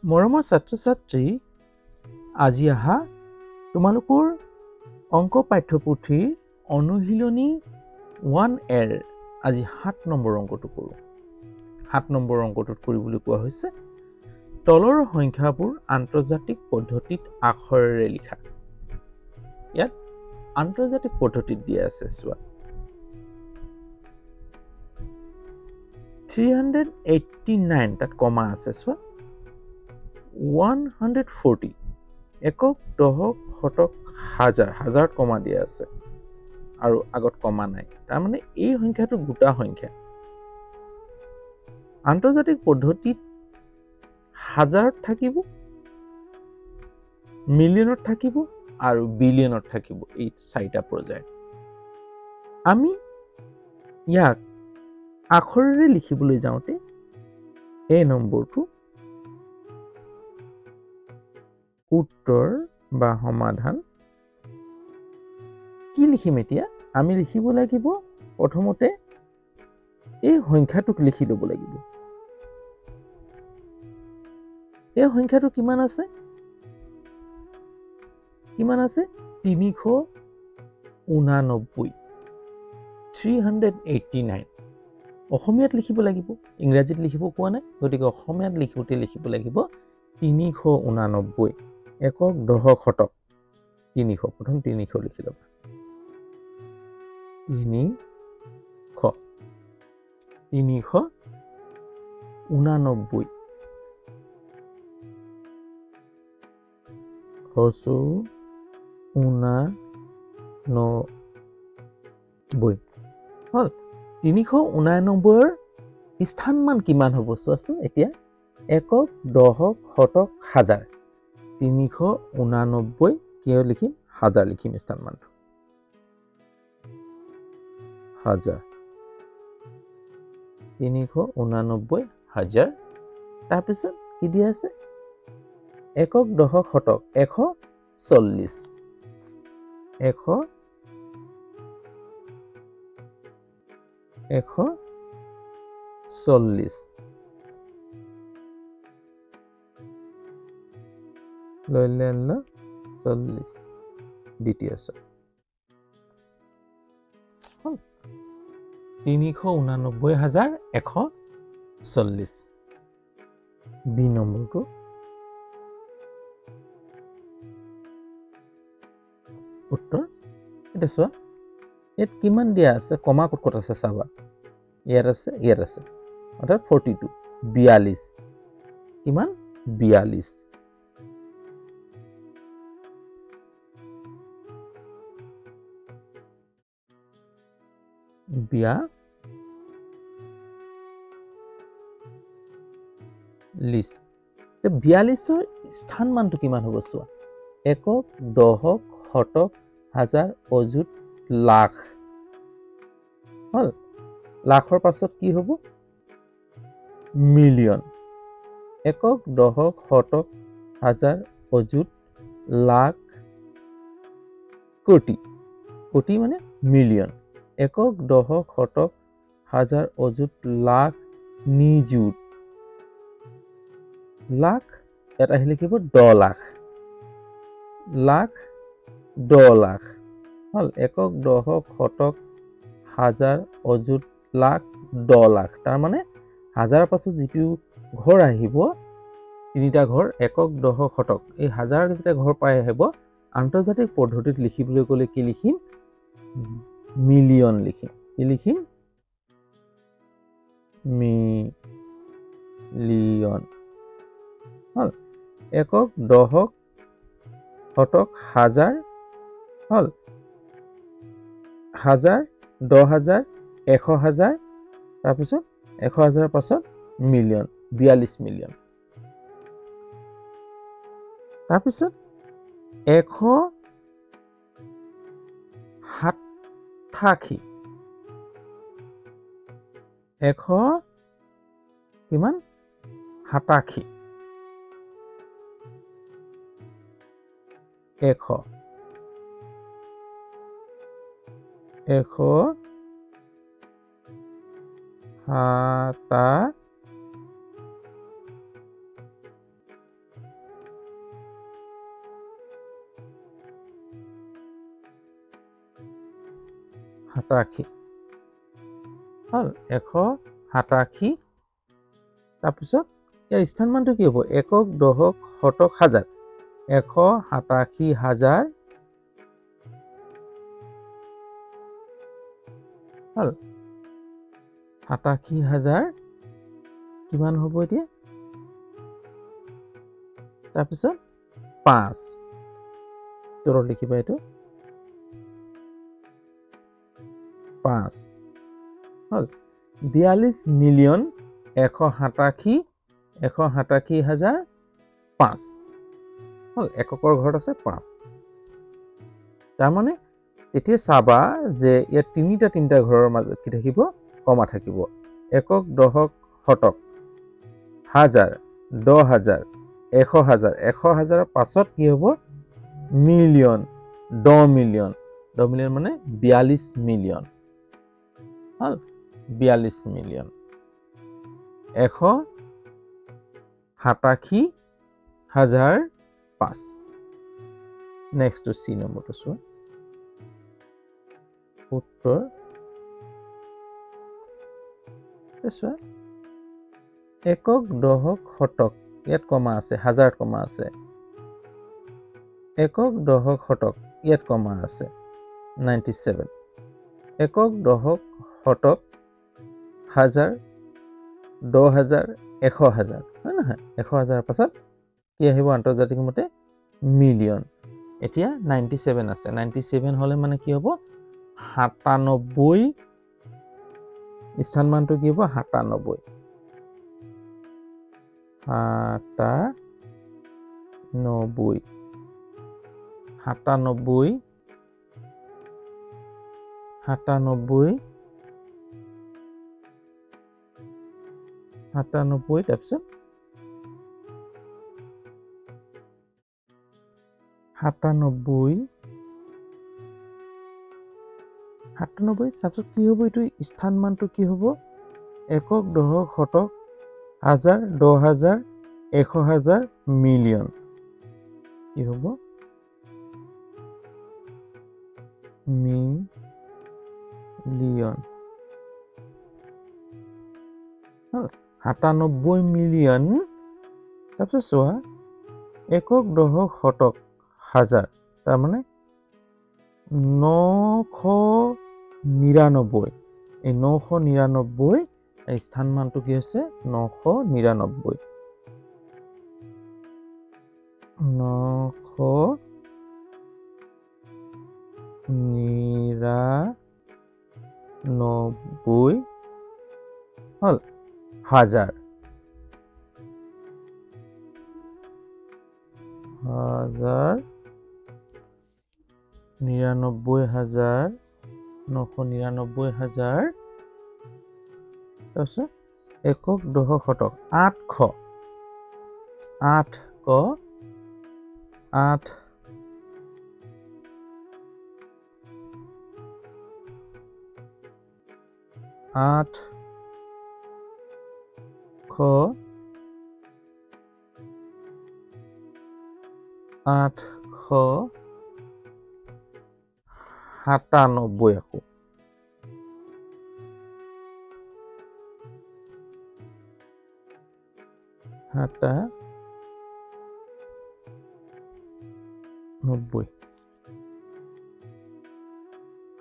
মৰমৰ ছাত্ৰ-ছাত্ৰী, আজি আহা তোমালোকৰ অংক পাঠ্যপুথিৰ অনুশীলনী 1A ৰ আজি 7 নম্বৰ অংকটো কৰোঁ। 7 নম্বৰ অংকটোত কৰিবলৈ কোৱা হৈছে তলৰ সংখ্যাবোৰ আন্তৰ্জাতিক পদ্ধতিত আখৰেৰে লিখা। ইয়াত আন্তৰ্জাতিক পদ্ধতিত দিয়া আছে চোৱা। 389 তাত কমা আছে চোৱা। 140 একক, দশক, শতক, হাজাৰ, হাজাৰত কমা দিয়া আছে আৰু আগত কমা নাই। তাৰমানে এই সংখ্যাটো গোটা সংখ্যা। আন্তৰ্জাতিক পদ্ধতিত হাজাৰত থাকিব, মিলিয়নত থাকিব আৰু বিলিয়নত থাকিব, এই 4টা পৰ্যায়। আমি ইয়াক আখৰেৰে লিখিবলৈ যাওঁতে এই নম্বৰটো উত্তৰ বা সমাধান কি লিখিম এতিয়া? আমি লিখিব লাগিব প্ৰথমতে এই সংখ্যাটোক লিখি ল'ব লাগিব। এই সংখ্যাটো কিমান আছে? কিমান আছে? 389। 389 অসমীয়াত লিখিব লাগিব, ইংৰাজীত লিখিব কোৱা নাই, গতিকে অসমীয়াত লিখোঁতে লিখিব লাগিব 389। একক, দশক, শতক 300। প্ৰথম 300 লিখি ল'বা। 389। হৰচৌ 89 হ'ল। 389ৰ স্থানমান কিমান হ'ব চোৱাচোন এতিয়া। একক, দশক, শতক, হাজাৰ। 389 কিয় লিখিম? হাজাৰ লিখিম স্থানমানটো। হাজাৰ। 389 হাজাৰ। তাৰপিছত কি দিয়া আছে? একক, দশক, শতক 140। 140 লইলে 40 দ্বিতীয় ছ 389,140। বি নম্বৰটো উত্তৰ। এটা চোৱা, ইয়াত কিমান দিয়া আছে? কমা ক'ত ক'ত আছে চাবা। ইয়াত আছে, ইয়াত আছে, অৰ্থাৎ 42। 42 কিমান? 42। তো 42ৰ স্থানমানটো কিমান হ'ব চোৱা। একক, দশক, শতক, হাজাৰ, অযুত, লাখ হ'ল। লাখৰ পাছত কি হ'ব? মিলিয়ন। একক, দশক, শতক, হাজাৰ, অযুত, লাখ, কোটি। কোটি মানে মিলিয়ন। একক, দশক, শতক, হাজাৰ, অযুত, লাখ, নিযুত। লাখ ইয়াত আহি লিখিব 10 লাখ। লাখ 10 লাখ হ'ল। একক, দশক, শতক, হাজাৰ, অযুত, লাখ, 10 লাখ। তাৰমানে হাজাৰৰ পাছত যিটো ঘৰ আহিব, 3টা ঘৰ, একক, দশক, শতক, এই হাজাৰ যেতিয়া ঘৰ পাই আহিব, আন্তৰ্জাতিক পদ্ধতিত লিখিবলৈ গ'লে কি লিখিম? মিলিয়ন লিখিম। কি লিখিম? মিলিয়ন হ'ল। একক, দশক, শতক, হাজাৰ হ'ল। হাজাৰ, 10,000, 100,000, তাৰপিছত 100,000ৰ পাছত মিলিয়ন, 42 মিলিয়ন। তাৰপিছত 187। 100 কিমান? 87। 100 187 87 হল 187 তাৰপিছত ইয়াৰ স্থানমানটো কি হ'ব একক দশক শতক হাজাৰ 187,000 হল 87,000 কিমান হ'ব এতিয়া তাৰপিছত 5 তলত লিখিবা এইটো 5 হল 42,187,500 হল এককৰ ঘৰত আছে 5 তাৰমানে এতিয়া চাবা যে ইয়াত তিনিটা ঘৰৰ মাজত কি থাকিব কমা থাকিব একক দশক শতক হাজাৰ 10,000 100,000 100,000 পাছত কি হ'ব মিলিয়ন 10 মিলিয়ন মানে 42 মিলিয়ন হল 42 মিলিয়ন 187,005 নেক্সট টু সি নম্বৰটো চোৱা উত্তৰ চোৱা একক দশক শতক ইয়াত কমা আছে হাজাৰত কমা আছে একক দশক শতক ইয়াত কমা আছে 97 একক দশক শতক হাজাৰ 10,000 100,000 হয় নহয় 100,000 পাছত কি আহিব আন্তৰ্জাতিক মতে মিলিয়ন এতিয়া 97 আছে 97 হলে মানে কি হ'ব 97 স্থানমানটো কি হ'ব 97 তাৰপিছত 97 তাৰপিছত কি হ'ব এইটো স্থানমানটো কি হ'ব একক দশক শতক হাজাৰ 10,000 100,000 মিলিয়ন কি হ'ব মিলিয়ন 97 মিলিয়ন তাৰপিছত চোৱা একক দশক শতক হাজাৰ তাৰমানে 999 এই 999 স্থানমানটো কি হৈছে 999 হল হাজাৰ 99,000 999,000 তাৰপিছত একক দশক শতক 800 897 আকৌ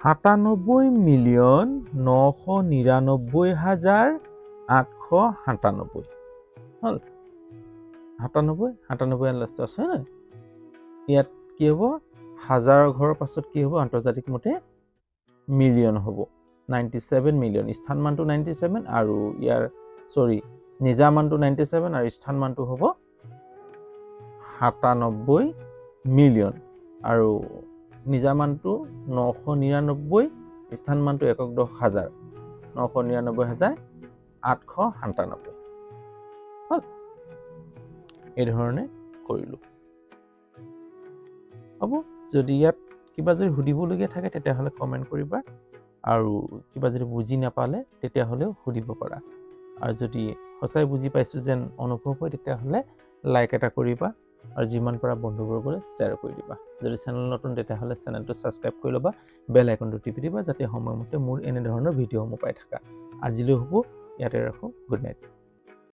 97 মিলিয়ন 999,897 হল 97 লাষ্ট আছে না ইয়াত কি হ'ব হাজাৰৰ ঘৰৰ পাছত কি হ'ব আন্তৰ্জাতিক মতে মিলিয়ন হ'ব 97 মিলিয়ন স্থানমানটো 97 আৰু ইয়াৰ নিজামানটো 97 আৰু স্থানমানটো হ'ব 97 মিলিয়ন আৰু নিজামানটো 999 স্থানমানটো একক দশক হাজাৰ 999,897 হল এই ধৰণে কৰিলো হ'ব যদি ইয়াত কিবা যদি সুধিবলগীয়া থাকে তেতিয়াহ'লে কমেন্ট কৰিবা আৰু কিবা যদি বুজি নাপালে তেতিয়াহ'লেও সুধিব পাৰা আৰু যদি সঁচাই বুজি পাইছো যেন অনুভৱ হয় তেতিয়াহ'লে লাইক এটা কৰিবা আৰু যিমান পৰা বন্ধুবৰ্গলৈ শ্বেয়াৰ কৰি দিবা যদি চেনেল নতুন তেতিয়াহ'লে চেনেলটো ছাবস্ক্ৰাইব কৰি ল'বা বেল আইকনটো টিপি দিবা যাতে সময়মতে মোৰ এনে ধৰণৰ ভিডিঅ'সমূহ পাই থাকা আজিলৈ হ'ব ইয়াতে ৰাখোঁ গুড নাইট